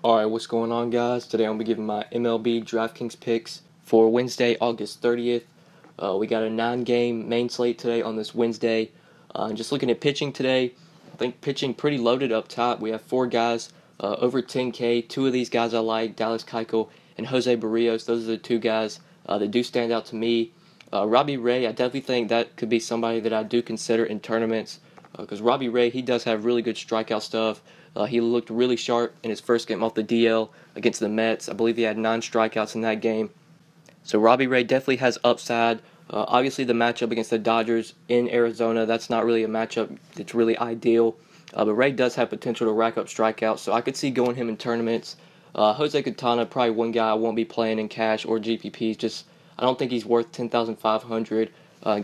Alright, what's going on, guys? Today I'm going to be giving my MLB DraftKings picks for Wednesday, August 30th. We got a 9-game main slate today on this Wednesday. Just looking at pitching today, I think pitching pretty loaded up top. We have 4 guys over 10K. 2 of these guys I like, Dallas Keuchel and Jose Barrios. Those are the 2 guys that do stand out to me. Robbie Ray, I definitely think that could be somebody that I do consider in tournaments because Robbie Ray, he does have really good strikeout stuff. He looked really sharp in his first game off the DL against the Mets. I believe he had 9 strikeouts in that game. So Robbie Ray definitely has upside. Obviously, the matchup against the Dodgers in Arizona, that's not really a matchup that's really ideal. But Ray does have potential to rack up strikeouts, so I could see going him in tournaments. Jose Quintana, probably one guy I won't be playing in cash or GPPs. I don't think he's worth $10,500.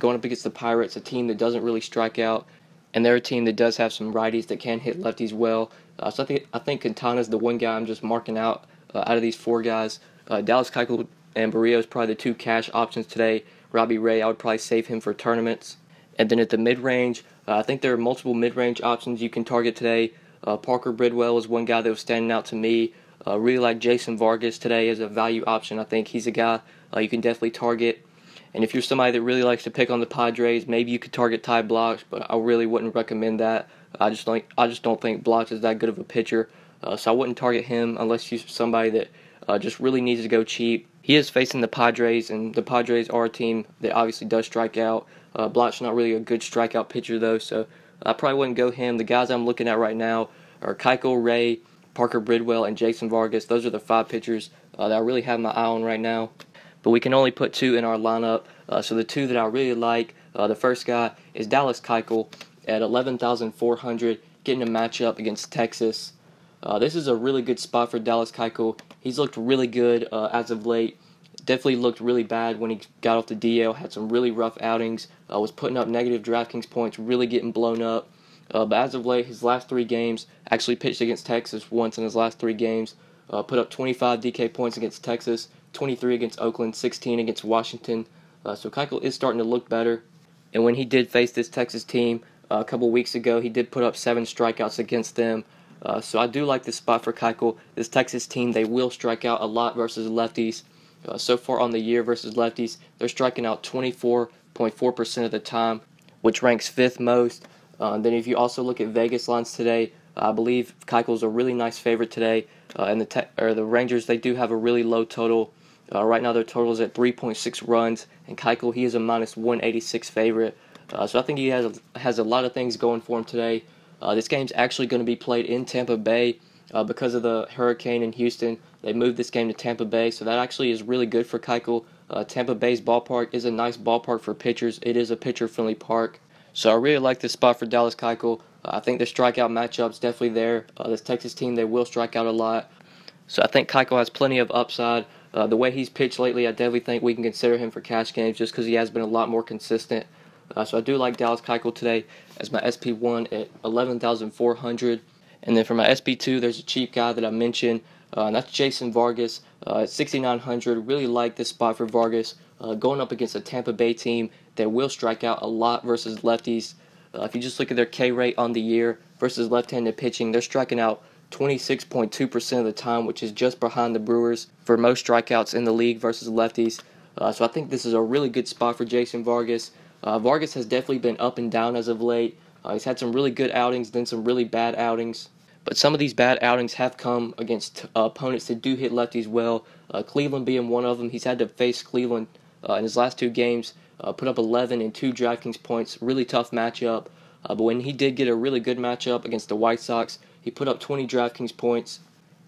Going up against the Pirates, a team that doesn't really strike out, and they're a team that does have some righties that can hit lefties well. So I think Quintana's the one guy I'm just marking out of these 4 guys. Dallas Keuchel and Barrios probably the 2 cash options today. Robbie Ray, I would probably save him for tournaments. And then at the mid-range, I think there are multiple mid-range options you can target today. Parker Bridwell is one guy that was standing out to me. Really like Jason Vargas today as a value option. I think he's a guy you can definitely target. And if you're somebody that really likes to pick on the Padres, maybe you could target Ty Blocks, but I really wouldn't recommend that. I just don't think Blocks is that good of a pitcher, so I wouldn't target him unless you're somebody that just really needs to go cheap. He is facing the Padres, and the Padres are a team that obviously does strike out. Blocks is not really a good strikeout pitcher though, so I probably wouldn't go him. The guys I'm looking at right now are Keuchel, Ray, Parker Bridwell, and Jason Vargas. Those are the 5 pitchers that I really have my eye on right now. But we can only put 2 in our lineup. So the 2 that I really like, the first guy is Dallas Keuchel at 11,400, getting a matchup against Texas. This is a really good spot for Dallas Keuchel. He's looked really good as of late. Definitely looked really bad when he got off the DL, had some really rough outings, was putting up negative DraftKings points, really getting blown up. But as of late, his last 3 games, actually pitched against Texas once in his last 3 games, put up 25 DK points against Texas, 23 against Oakland, 16 against Washington. So Keuchel is starting to look better. And when he did face this Texas team a couple weeks ago, he did put up 7 strikeouts against them. So I do like this spot for Keuchel. This Texas team, they will strike out a lot versus lefties. So far on the year versus lefties, they're striking out 24.4% of the time, which ranks 5th most. Then if you also look at Vegas lines today, I believe Keuchel's a really nice favorite today. And the Rangers, they do have a really low total. Right now their total is at 3.6 runs, and Keuchel, he is a minus 186 favorite. So I think he has a lot of things going for him today. This game's actually going to be played in Tampa Bay because of the hurricane in Houston. They moved this game to Tampa Bay, so that actually is really good for Keuchel. Tampa Bay's ballpark is a nice ballpark for pitchers. It is a pitcher-friendly park. So I really like this spot for Dallas Keuchel. I think the strikeout matchup's definitely there. This Texas team, they will strike out a lot. So I think Keuchel has plenty of upside. The way he's pitched lately, I definitely think we can consider him for cash games just because he has been a lot more consistent. So I do like Dallas Keuchel today as my SP1 at 11,400. And then for my SP2, there's a cheap guy that I mentioned, and that's Jason Vargas at 6,900. Really like this spot for Vargas going up against a Tampa Bay team that will strike out a lot versus lefties. If you just look at their K rate on the year versus left-handed pitching, they're striking out 26.2% of the time, which is just behind the Brewers for most strikeouts in the league versus lefties. So I think this is a really good spot for Jason Vargas. Vargas has definitely been up and down as of late. He's had some really good outings, then some really bad outings. But some of these bad outings have come against opponents that do hit lefties well. Cleveland being one of them. He's had to face Cleveland in his last 2 games, put up 11 and 2 DraftKings points. Really tough matchup. But when he did get a really good matchup against the White Sox, he put up 20 DraftKings points,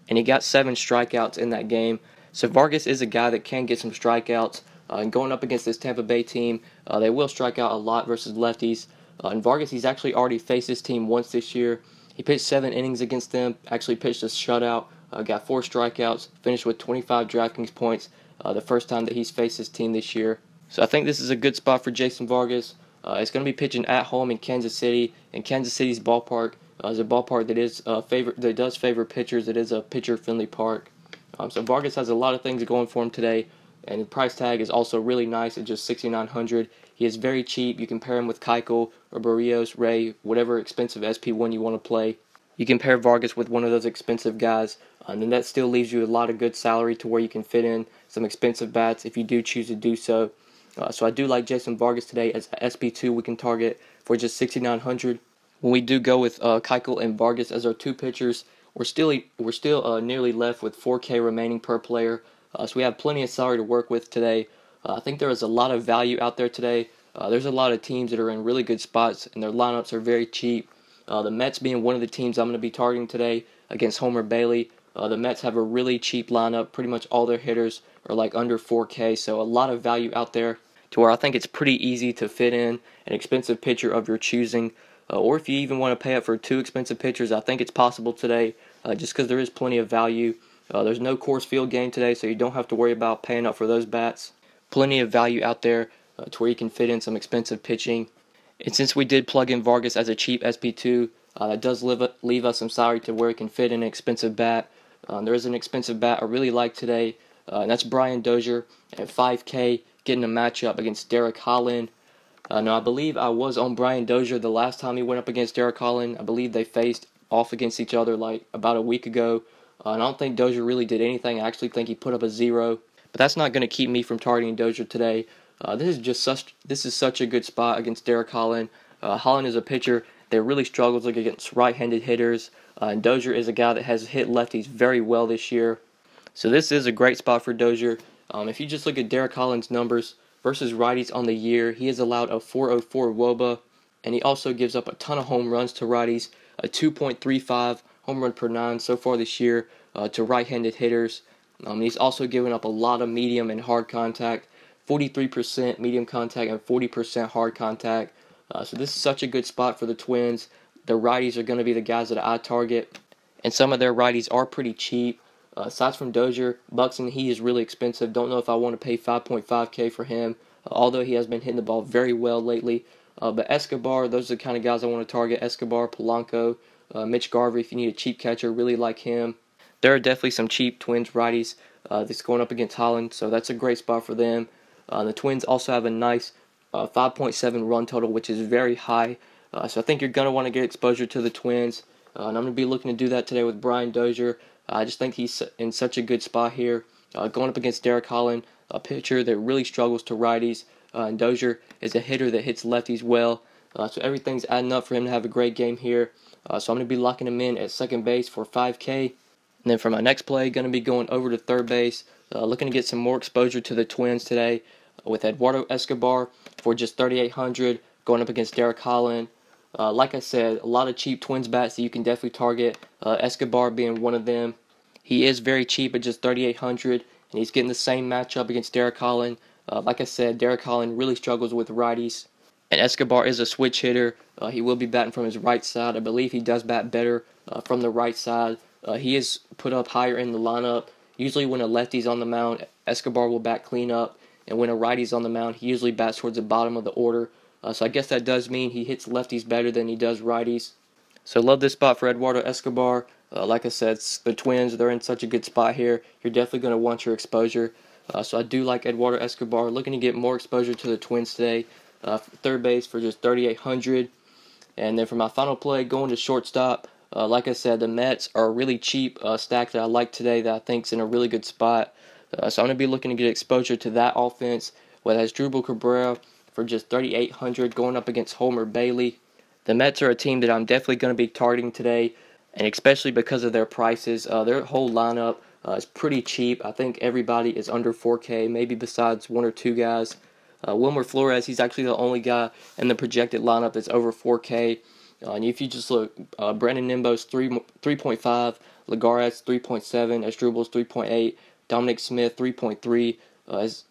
and he got 7 strikeouts in that game. So Vargas is a guy that can get some strikeouts. And going up against this Tampa Bay team, they will strike out a lot versus lefties. And Vargas, he's actually already faced this team once this year. He pitched 7 innings against them, actually pitched a shutout, got 4 strikeouts, finished with 25 DraftKings points the first time that he's faced this team this year. So I think this is a good spot for Jason Vargas. It's going to be pitching at home in Kansas City, and Kansas City's ballpark is a ballpark that does favor pitchers. It is a pitcher-friendly park. So Vargas has a lot of things going for him today, and the price tag is also really nice at just $6,900. He is very cheap. You can pair him with Keuchel or Barrios, Ray, whatever expensive SP1 you want to play. You can pair Vargas with one of those expensive guys, and then that still leaves you a lot of good salary to where you can fit in some expensive bats if you do choose to do so. So I do like Jason Vargas today as SP2 we can target for just 6,900. When we do go with Keuchel and Vargas as our two pitchers, we're still nearly left with 4K remaining per player. So we have plenty of salary to work with today. I think there is a lot of value out there today. There's a lot of teams that are in really good spots, and their lineups are very cheap. The Mets being one of the teams I'm going to be targeting today against Homer Bailey. The Mets have a really cheap lineup. Pretty much all their hitters are like under 4K, so a lot of value out there to where I think it's pretty easy to fit in an expensive pitcher of your choosing. Or if you even want to pay up for two expensive pitchers, I think it's possible today just because there is plenty of value. There's no Coors Field game today, so you don't have to worry about paying up for those bats. Plenty of value out there to where you can fit in some expensive pitching. And since we did plug in Vargas as a cheap SP2, that does leave us some salary to where it can fit in an expensive bat. There is an expensive bat I really like today, and that's Brian Dozier at 5K, getting a matchup against Derek Holland. Now, I believe I was on Brian Dozier the last time he went up against Derek Holland. I believe they faced off against each other like about a week ago. And I don't think Dozier really did anything. I actually think he put up a 0. But that's not going to keep me from targeting Dozier today. This is such a good spot against Derek Holland. Holland is a pitcher that really struggles against right-handed hitters. And Dozier is a guy that has hit lefties very well this year. So this is a great spot for Dozier. If you just look at Derek Holland's numbers versus righties on the year, he has allowed a 4.04 WOBA, and he also gives up a ton of home runs to righties, a 2.35 home run per 9 so far this year to right-handed hitters. He's also given up a lot of medium and hard contact, 43% medium contact and 40% hard contact. So this is such a good spot for the Twins. The righties are going to be the guys that I target, and some of their righties are pretty cheap. Aside from Dozier, Buxton, he is really expensive. Don't know if I want to pay 5.5K for him, although he has been hitting the ball very well lately. But Escobar, those are the kind of guys I want to target. Escobar, Polanco, Mitch Garver, if you need a cheap catcher, really like him. There are definitely some cheap Twins righties that's going up against Holland, so that's a great spot for them. The Twins also have a nice 5.7 run total, which is very high. So I think you're going to want to get exposure to the Twins. And I'm going to be looking to do that today with Brian Dozier. I just think he's in such a good spot here. Going up against Derek Holland, a pitcher that really struggles to righties. And Dozier is a hitter that hits lefties well. So everything's adding up for him to have a great game here. So I'm going to be locking him in at second base for 5K. And then for my next play, going to be going over to third base. Looking to get some more exposure to the Twins today with Eduardo Escobar for just 3,800, going up against Derek Holland. Like I said, a lot of cheap Twins bats that you can definitely target, Escobar being one of them. He is very cheap at just 3,800, and he's getting the same matchup against Derek Holland. Like I said, Derek Holland really struggles with righties, and Escobar is a switch hitter. He will be batting from his right side. I believe he does bat better from the right side. He is put up higher in the lineup. Usually when a lefty's on the mound, Escobar will bat cleanup, and when a righty's on the mound, he usually bats towards the bottom of the order. So I guess that does mean he hits lefties better than he does righties. So love this spot for Eduardo Escobar. Like I said, the Twins, they're in such a good spot here. You're definitely going to want your exposure. So I do like Eduardo Escobar. Looking to get more exposure to the Twins today. Third base for just 3,800. And then for my final play, going to shortstop. Like I said, the Mets are a really cheap stack that I like today that I think is in a really good spot. So I'm going to be looking to get exposure to that offense. Whether it's Drupal Cabrera for just 3,800 going up against Homer Bailey. The Mets are a team that I'm definitely going to be targeting today, and especially because of their prices. Their whole lineup is pretty cheap. I think everybody is under 4K, maybe besides one or two guys. Wilmer Flores, he's actually the only guy in the projected lineup that's over 4K. And if you just look, Brandon Nimbo's 3.5, Lagares 3.7, Asdrubal's 3.8, Dominic Smith 3.3,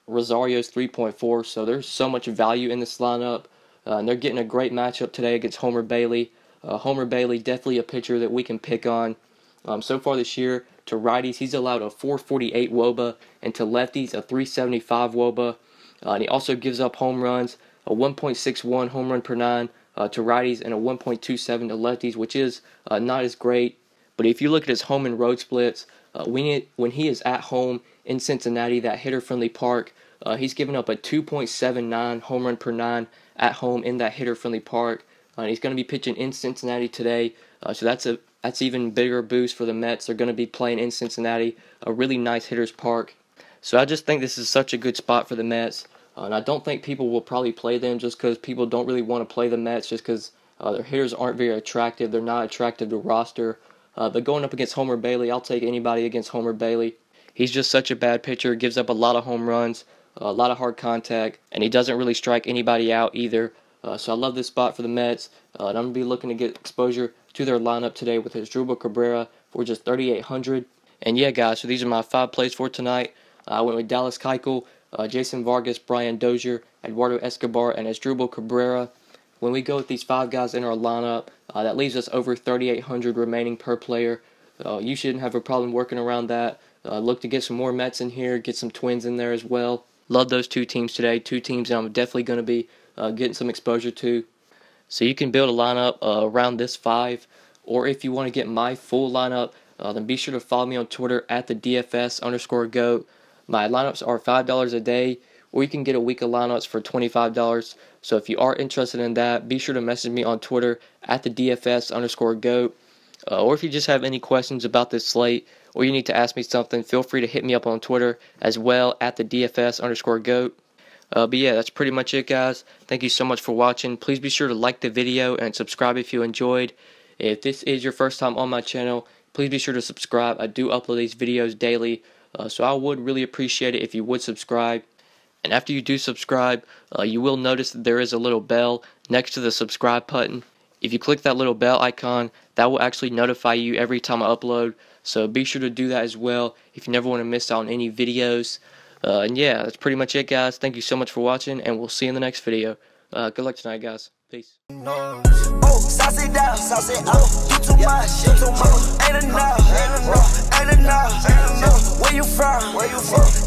Rosario's 3.4, so there's so much value in this lineup, and they're getting a great matchup today against Homer Bailey. Homer Bailey, definitely a pitcher that we can pick on. So far this year, to righties, he's allowed a 4.48 WOBA, and to lefties, a 3.75 WOBA. And he also gives up home runs, a 1.61 home run per 9 to righties, and a 1.27 to lefties, which is not as great. But if you look at his home and road splits, when he is at home in Cincinnati, that hitter-friendly park, he's given up a 2.79 home run per 9 at home in that hitter-friendly park. And he's going to be pitching in Cincinnati today, so that's That's even bigger boost for the Mets. They're going to be playing in Cincinnati, a really nice hitter's park. So I just think this is such a good spot for the Mets. And I don't think people will probably play them just because people don't really want to play the Mets just because their hitters aren't very attractive. They're not attractive to roster. But going up against Homer Bailey, I'll take anybody against Homer Bailey. He's just such a bad pitcher, gives up a lot of home runs, a lot of hard contact, and he doesn't really strike anybody out either. So I love this spot for the Mets, and I'm going to be looking to get exposure to their lineup today with Asdrubal Cabrera for just 3,800. And yeah, guys, so these are my 5 plays for tonight. I went with Dallas Keuchel, Jason Vargas, Brian Dozier, Eduardo Escobar, and Asdrubal Cabrera. When we go with these 5 guys in our lineup, that leaves us over 3,800 remaining per player. You shouldn't have a problem working around that. Look to get some more Mets in here, get some Twins in there as well. Love those 2 teams today. 2 teams that I'm definitely going to be getting some exposure to. So you can build a lineup around this 5. Or if you want to get my full lineup, then be sure to follow me on Twitter at the DFS_GOAT. My lineups are $5 a day, or you can get a week of lineups for $25. So if you are interested in that, be sure to message me on Twitter at the DFS_GOAT. Or if you just have any questions about this slate, or you need to ask me something, feel free to hit me up on Twitter as well at the DFS_GOAT. But yeah, that's pretty much it, guys. Thank you so much for watching. Please be sure to like the video and subscribe if you enjoyed. If this is your first time on my channel, please be sure to subscribe. I do upload these videos daily, so I would really appreciate it if you would subscribe. And after you do subscribe, you will notice that there is a little bell next to the subscribe button. If you click that little bell icon, that will actually notify you every time I upload. So be sure to do that as well if you never want to miss out on any videos. And yeah, that's pretty much it, guys. Thank you so much for watching, and we'll see you in the next video. Good luck tonight, guys. Peace. Sauce it down, sauce it up. You too much, ain't enough. Where you from?